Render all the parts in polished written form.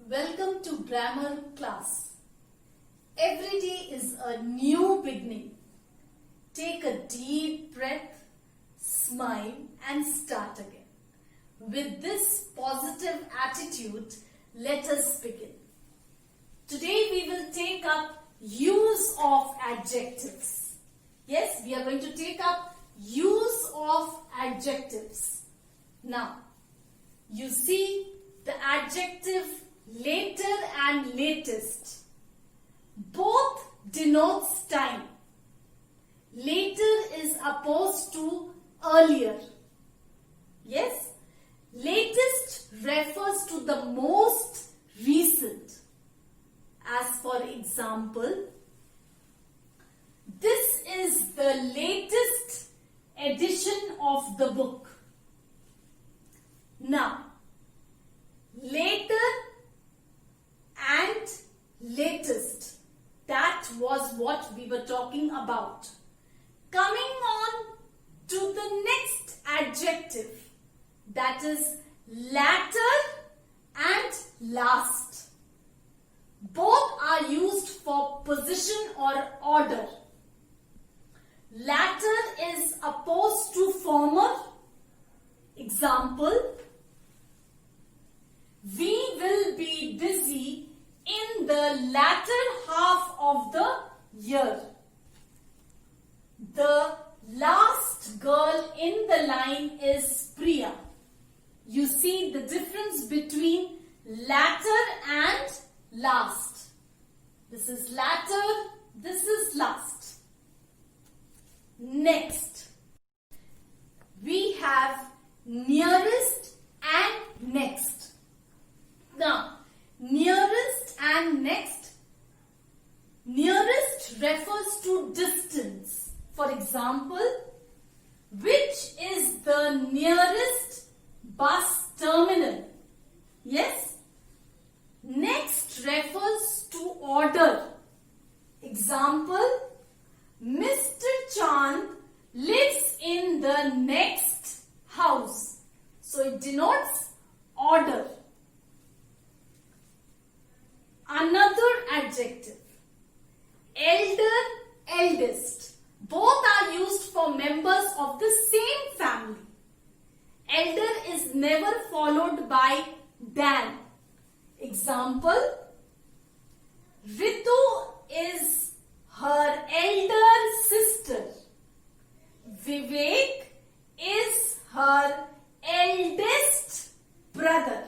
Welcome to grammar class. Every day is a new beginning. Take a deep breath, smile and start again. With this positive attitude, let us begin. Today we will take up use of adjectives. Yes, we are going to take up use of adjectives. Now, you see the adjective later and latest. Both denotes time. Later is opposed to earlier. Yes, latest refers to the most recent. As for example, this is the latest edition of the book. Now, later and latest, that was what we were talking about. Coming on to the next adjective, that is latter and last. Both are used for position or order. Latter is opposed to former. Example, we will be busy in the latter half of the year. The last girl in the line is Priya. You see the difference between latter and last. This is latter, this is last. Next, we have nearest and next. Now, nearest and next. Nearest refers to distance. For example, which is the nearest bus terminal? Yes. Next refers to order. Example, Mr. Chand lives in the next house. So it denotes order. Another adjective, elder, eldest. Both are used for members of the same family. Elder is never followed by than. Example, Ritu is her elder sister. Vivek is her eldest brother.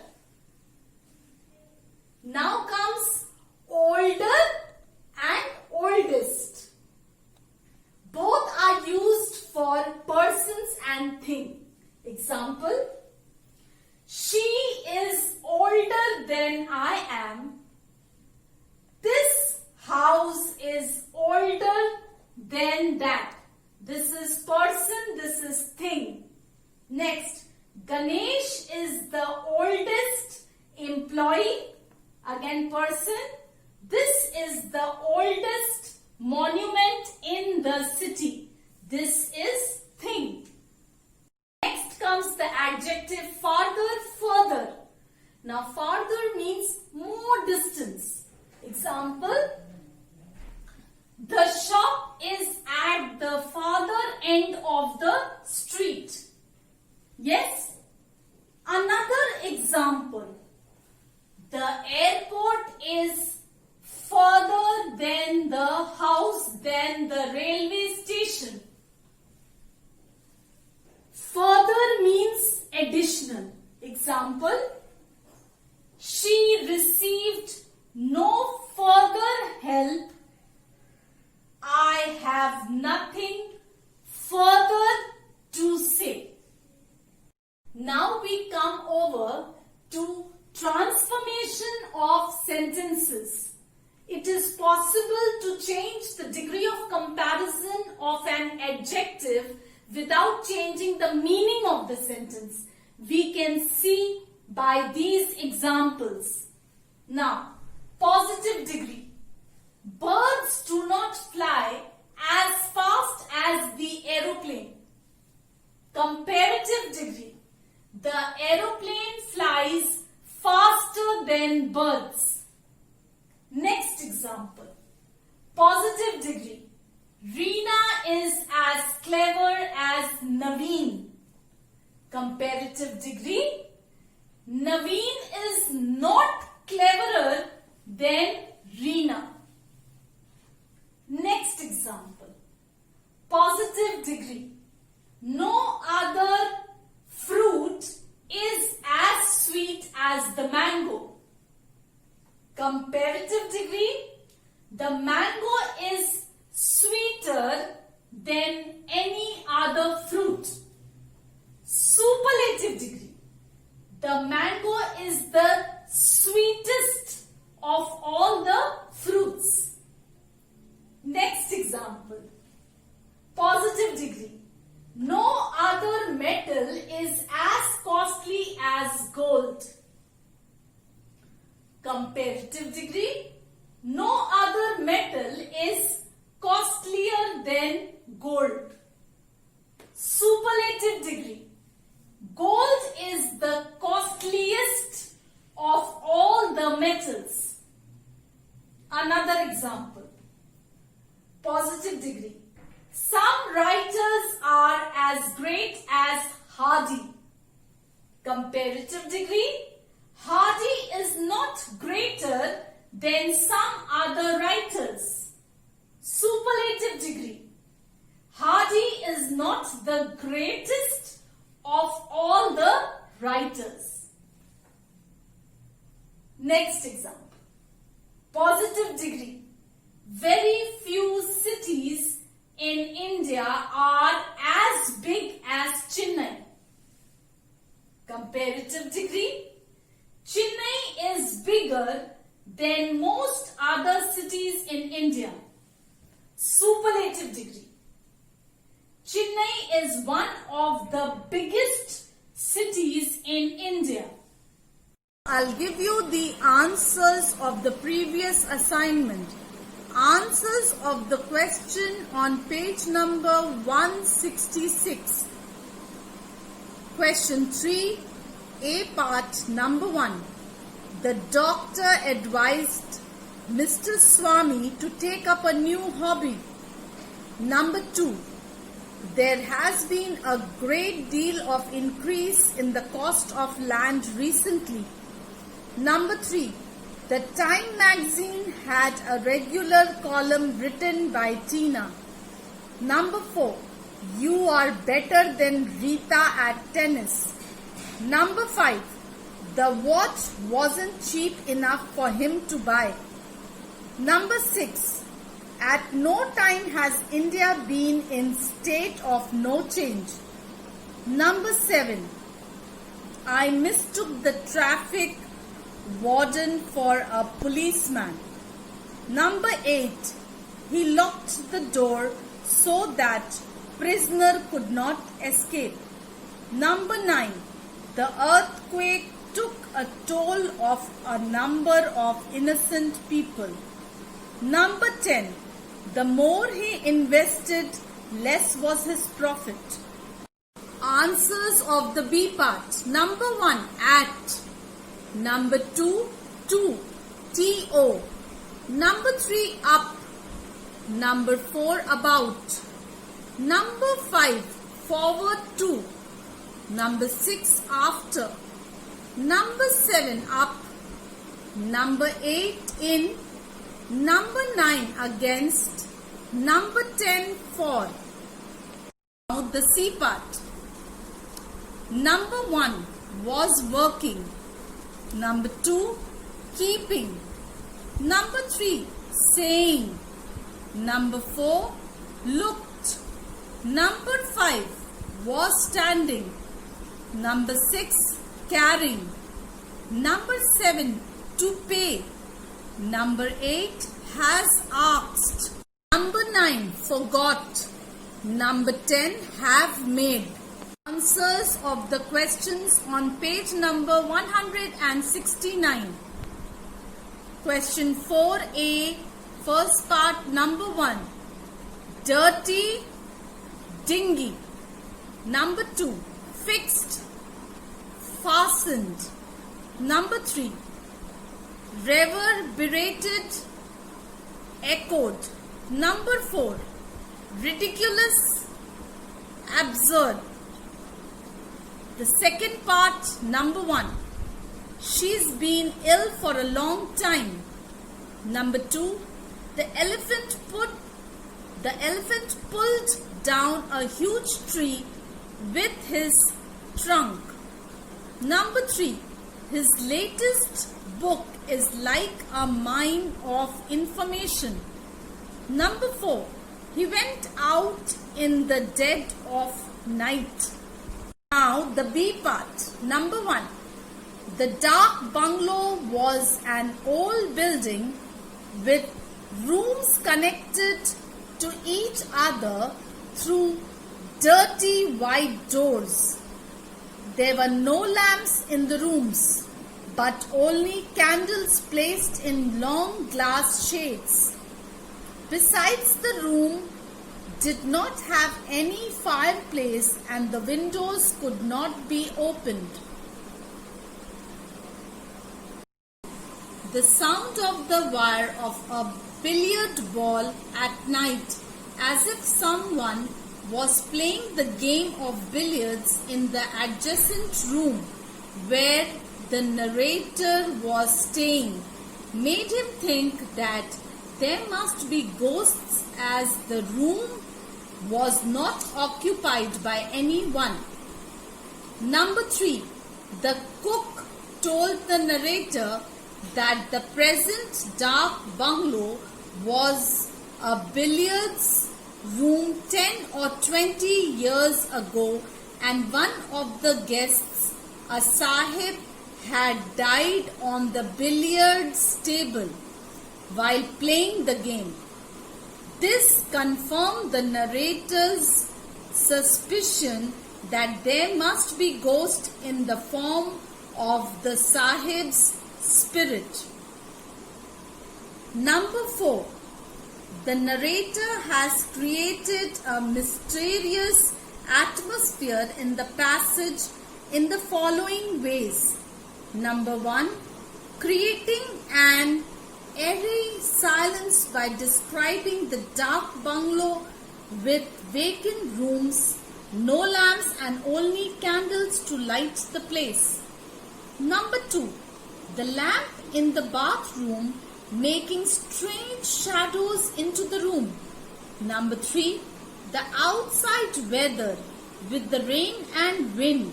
Now comes older and oldest. Both are used for persons and things. Example, she is older than I am. This house is older than that. This is person, this is thing. Next, Ganesh is the oldest employee. Again person. This is the oldest monument in the city. This is thing. Next comes the adjective farther, further. Now farther means more distance. Example, the shop is at the farther end of the street. Yes. Another example, the airport is further than the house than the railway station. Further means additional. Example, she received no further help. I have nothing further to say. Now we come over to transformation of sentences. It is possible to change the degree of comparison of an adjective without changing the meaning of the sentence. We can see by these examples. Now, positive degree. Birds do not fly as fast as the aeroplane. Comparative degree. The aeroplane flies faster than birds. Next example. Positive degree. Reena is as clever as Naveen. Comparative degree. Naveen is not cleverer than Reena. Next example. Positive degree. No other fruit is as sweet as the mango. Comparative degree. The mango is sweeter than any other fruit. Superlative degree. The mango is the sweetest of all the fruits. Next example. Positive degree. No other metal is as costly as gold. Comparative degree. No other metal is costlier than gold. Superlative degree. Gold is the costliest of all the metals. Another example. Positive degree. Some writers are as great as Hardy. Comparative degree. Hardy is not greater than some other writers. Superlative degree. Hardy is not the greatest of all the writers. Next example. Positive degree. Very few cities in India are as big as Chennai. Comparative degree. Chennai is bigger than most other cities in India. Superlative degree. Chennai is one of the biggest cities in India. I'll give you the answers of the previous assignment. Answers of the question on page number 166. Question 3, A part number 1. The doctor advised Mr. Swami to take up a new hobby. Number 2. There has been a great deal of increase in the cost of land recently. Number 3. The Time magazine had a regular column written by Tina. Number 4. You are better than Rita at tennis. Number 5. The watch wasn't cheap enough for him to buy. Number 6. At no time has India been in state of no change. Number 7. I mistook the traffic warden for a policeman. Number 8. He locked the door so that prisoner could not escape. Number 9. The earthquake took a toll of a number of innocent people. Number 10. The more he invested, less was his profit. Answers of the B part. Number 1. At. Number 2. To. T-O. Number 3. Up. Number 4. About. Number 5. Forward to. Number 6. After. Number 7. Up. Number 8. In. Number 9. Against. Number 10. For. Now the C part. Number 1. Was working. Number 2. Keeping. Number 3. Saying. Number 4. Looked. Number 5. Was standing. Number 6. Carrying. Number 7. To pay. Number 8. Has asked. Number 9. Forgot. Number 10. Have made. Answers of the questions on page number 169. Question 4A, first part, number 1. Dirty, dingy. Number 2. Fixed, fastened. Number 3. Reverberated, echoed. Number 4. Ridiculous, absurd. The second part, number 1. She's been ill for a long time. Number 2. The elephant pulled down a huge tree with his trunk. Number 3. His latest book is like a mine of information. Number 4. He went out in the dead of night. Now the B part. Number 1. The dark bungalow was an old building with rooms connected to each other through dirty white doors. There were no lamps in the rooms, but only candles placed in long glass shades. Besides, the room did not have any fireplace and the windows could not be opened. The sound of the wire of a billiard ball at night, as if someone was playing the game of billiards in the adjacent room where the narrator was staying, made him think that there must be ghosts, as the room was not occupied by anyone. Number 3. The cook told the narrator that the present dark bungalow was a billiards room 10 or 20 years ago, and one of the guests, a sahib, had died on the billiards table while playing the game. This confirmed the narrator's suspicion that there must be ghosts in the form of the sahib's spirit. Number 4. The narrator has created a mysterious atmosphere in the passage in the following ways. Number 1. Creating an eerie silence by describing the dark bungalow with vacant rooms, no lamps and only candles to light the place. Number 2. The lamp in the bathroom making strange shadows into the room. Number 3. The outside weather with the rain and wind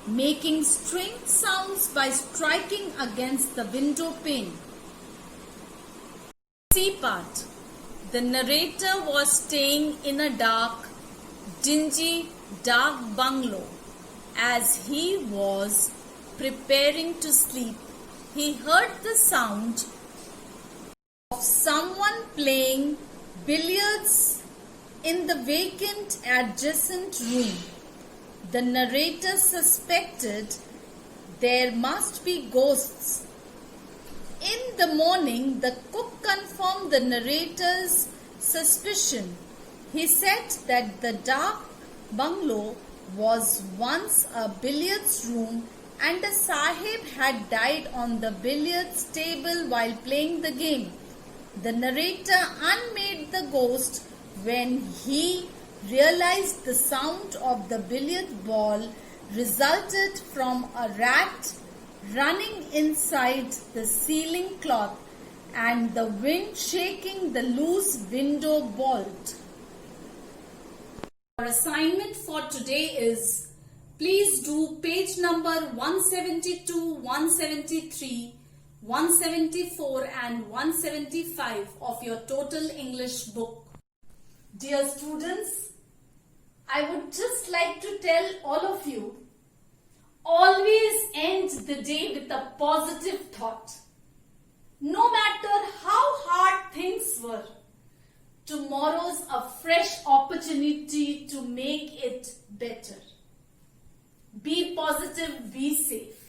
making strange sounds by striking against the window pane. C part. The narrator was staying in a dingy, dark bungalow. As he was preparing to sleep, he heard the sound of someone playing billiards in the vacant adjacent room. The narrator suspected there must be ghosts. In the morning, the cook confirmed the narrator's suspicion. He said that the dark bungalow was once a billiards room and a sahib had died on the billiards table while playing the game. The narrator unmade the ghost when he realized the sound of the billiard ball resulted from a rat running inside the ceiling cloth and the wind shaking the loose window bolt. Our assignment for today is, please do page number 172, 173, 174 and 175 of your Total English book. Dear students, I would just like to tell all of you, always end the day with a positive thought. No matter how hard things were, tomorrow's a fresh opportunity to make it better. Be positive, be safe.